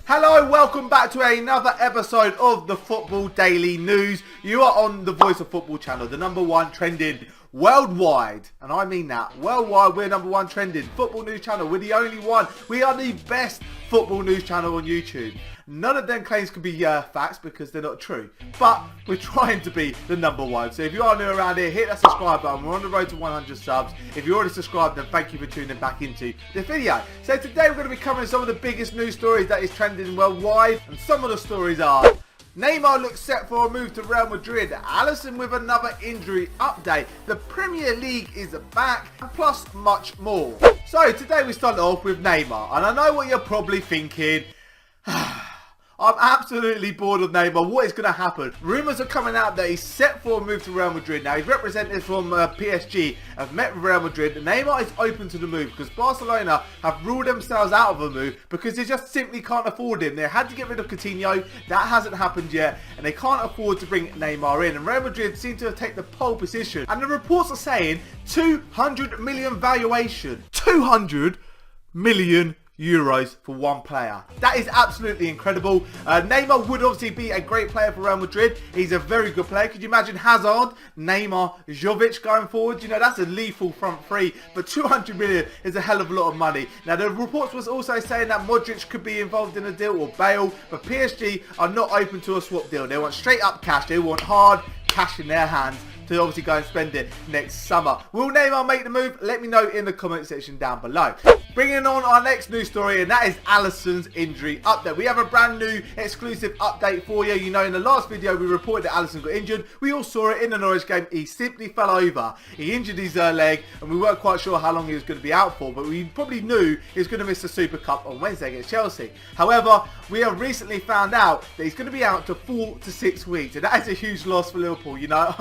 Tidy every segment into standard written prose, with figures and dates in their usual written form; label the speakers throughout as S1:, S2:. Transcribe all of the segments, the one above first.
S1: Hello, welcome back to another episode of the Football Daily News. You are on the Voice of Football channel, the #1 trending worldwide. And I mean that. Worldwide, we're #1 trending football news channel. We're the only one. We are the best football news channel on YouTube. None of them claims can be facts because they're not true. But we're trying to be the #1. So if you are new around here, hit that subscribe button. We're on the road to 100 subs. If you're already subscribed, then thank you for tuning back into the video. So today we're going to be covering some of the biggest news stories that is trending worldwide. And some of the stories are: Neymar looks set for a move to Real Madrid. Allison with another injury update. The Premier League is back. Plus much more. So today we start off with Neymar. And I know what you're probably thinking. I'm absolutely bored of Neymar. What is going to happen? Rumours are coming out that he's set for a move to Real Madrid. Now, his representatives from PSG have met with Real Madrid. Neymar is open to the move because Barcelona have ruled themselves out of a move because they just simply can't afford him. They had to get rid of Coutinho. That hasn't happened yet. And they can't afford to bring Neymar in. And Real Madrid seem to have taken the pole position. And the reports are saying 200 million valuation. 200 million euros for one player. That is absolutely incredible. Neymar would obviously be a great player for Real Madrid. He's a very good player. Could you imagine Hazard, Neymar, Jovic going forward? You know, that's a lethal front three. But 200 million is a hell of a lot of money. Now, the reports was also saying that Modric could be involved in a deal, or Bale. But PSG are not open to a swap deal. They want straight up cash. They want hard cash in their hands to obviously go and spend it next summer. Will Neymar make the move? Let me know in the comment section down below. Bringing on our next news story, and that is Allison's injury update. We have a brand new exclusive update for you. You know, in the last video we reported that Allison got injured. We all saw it in the Norwich game. He simply fell over. He injured his leg, and we weren't quite sure how long he was going to be out for, but we probably knew he was going to miss the Super Cup on Wednesday against Chelsea. However, we have recently found out that he's going to be out to 4 to 6 weeks, and that is a huge loss for Liverpool, you know.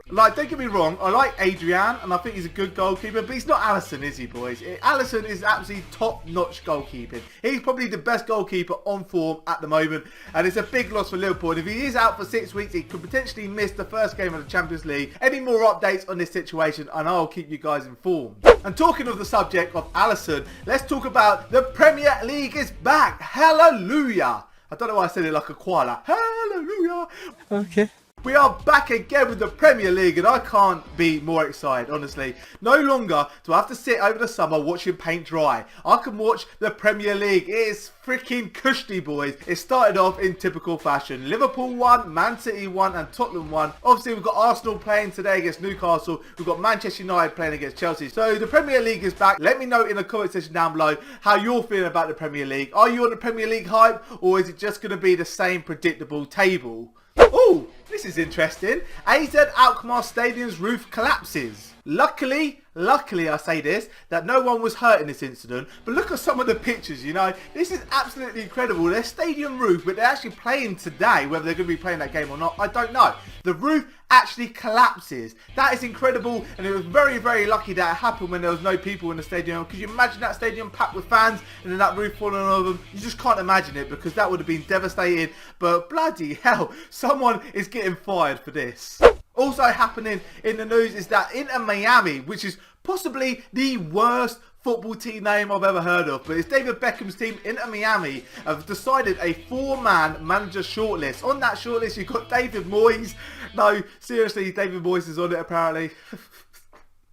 S1: Like, don't get me wrong, I like Adrian, and I think he's a good goalkeeper, but he's not Allison, is he, boys? Allison is absolutely top-notch goalkeeping. He's probably the best goalkeeper on form at the moment, and it's a big loss for Liverpool. And if he is out for 6 weeks, he could potentially miss the first game of the Champions League. Any more updates on this situation, and I'll keep you guys informed. And talking of the subject of Allison, let's talk about the Premier League is back. Hallelujah. I don't know why I said it like a choir. Like, hallelujah. Okay. We are back again with the Premier League, and I can't be more excited, honestly. No longer do I have to sit over the summer watching paint dry. I can watch the Premier League. It is freaking cushy, boys. It started off in typical fashion. Liverpool won, Man City won, and Tottenham won. Obviously, we've got Arsenal playing today against Newcastle. We've got Manchester United playing against Chelsea. So the Premier League is back. Let me know in the comment section down below how you're feeling about the Premier League. Are you on the Premier League hype, or is it just going to be the same predictable table? Oh, this is interesting. AZ Alkmaar Stadium's roof collapses. Luckily I say this, that no one was hurt in this incident. But look at some of the pictures, you know. This is absolutely incredible. Their stadium roof, but they're actually playing today. Whether they're going to be playing that game or not, I don't know. The roof actually collapses. That is incredible. And it was very, very lucky that it happened when there was no people in the stadium. Could you imagine that stadium packed with fans and then that roof falling over them? You just can't imagine it, because that would have been devastating. But bloody hell, someone is getting fired for this. Also happening in the news is that Inter Miami, which is possibly the worst football team name I've ever heard of, but it's David Beckham's team, Inter Miami, have decided a 4-man manager shortlist. On that shortlist, you've got David Moyes. No, seriously, David Moyes is on it apparently.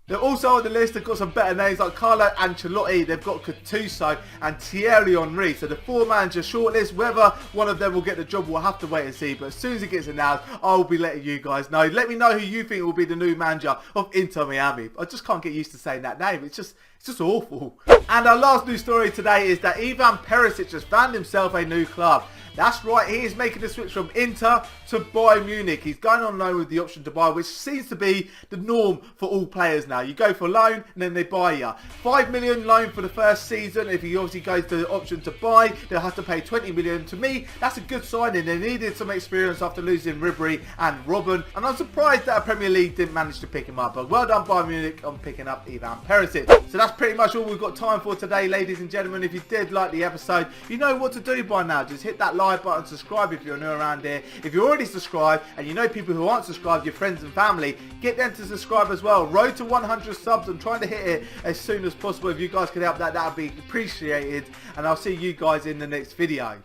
S1: They're also on the list. They've got some better names like Carlo Ancelotti. They've got Gattuso and Thierry Henry. So the 4-manager shortlist, whether one of them will get the job, we'll have to wait and see. But as soon as it gets announced, I'll be letting you guys know. Let me know who you think will be the new manager of Inter Miami. I just can't get used to saying that name. It's just awful. And our last news story today is that Ivan Perisic has found himself a new club. That's right, he is making the switch from Inter to Bayern Munich. He's going on loan with the option to buy, which seems to be the norm for all players now. You go for loan and then they buy you. 5 million loan for the first season. If he obviously goes to the option to buy, they'll have to pay 20 million. To me, that's a good signing. They needed some experience after losing Ribery and Robben. And I'm surprised that a Premier League didn't manage to pick him up. But well done Bayern Munich on picking up Ivan Perisic. So that's pretty much all we've got time for today, ladies and gentlemen. If you did like the episode, you know what to do by now. Just hit that like button, subscribe if you're new around here. If you're already subscribed and you know people who aren't subscribed, your friends and family, get them to subscribe as well. Road to 100 subs. I'm trying to hit it as soon as possible. If you guys could help that would be appreciated. And I'll see you guys in the next video.